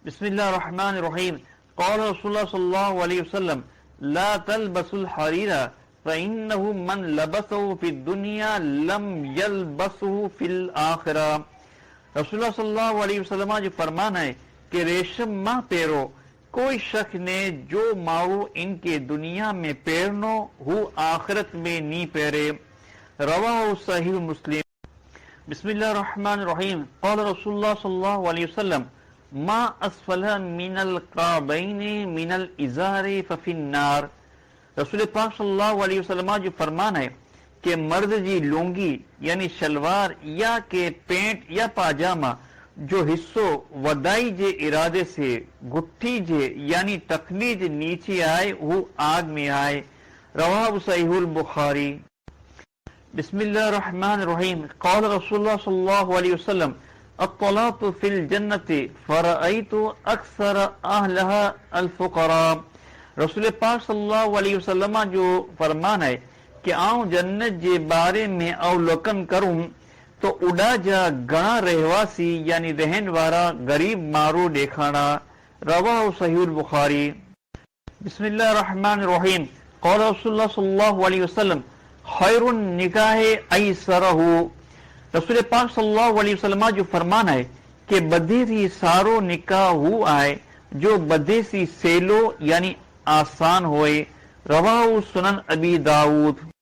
بسم اللہ الرحمن الرحیم قال رسول اللہ صلی اللہ علیہ وسلم لا تلبسوا الحریر فإنه من لبسه في الدنيا لم يلبسه في الآخرہ۔ رسول اللہ صلی اللہ علیہ وسلم جو فرمان ہے کہ ریشم ماں پہرو، کوئی شخص نے جو ماؤ ان کے دنیا میں پہرنو ہو آخرت میں نہیں پہرے۔ رواہ صحیح مسلم۔ بسم اللہ الرحمن الرحیم قال رسول اللہ صلی اللہ علیہ وسلم ما اسفل من القعبین من الازار ففی النار۔ رسول پاک صلی اللہ علیہ وسلم جو فرمان ہے کہ مرد جی لونگی یعنی شلوار یا کہ پینٹ یا پاجامہ جو حصو ودائی جے ارادے سے گٹھی جے یعنی تکلی جے نیچے آئے وہ آگ میں آئے۔ رواہ صحیح البخاری۔ بسم اللہ الرحمن الرحیم قال رسول اللہ صلی اللہ علیہ وسلم اطلعت فی الجنت فرأیت اکثر اہلہا الفقراء۔ رسول پاک صلی اللہ علیہ وسلم جو فرمان ہے کہ آؤں جنت جے بارے میں اولوکن کروں تو اڈا جا گنا رہواسی یعنی رہن وارا غریب مارو دیکھانا۔ رواہ صحیح البخاری۔ بسم اللہ الرحمن الرحیم قال رسول اللہ صلی اللہ علیہ وسلم خیر النکاح ایسرہ۔ رسول پاک صلی اللہ علیہ وسلم جو فرمان ہے کہ بدے سی سارو نکاح ہو آئے جو بدے سی سیلو یعنی آسان ہوئے۔ رواہ سنن ابی داؤد۔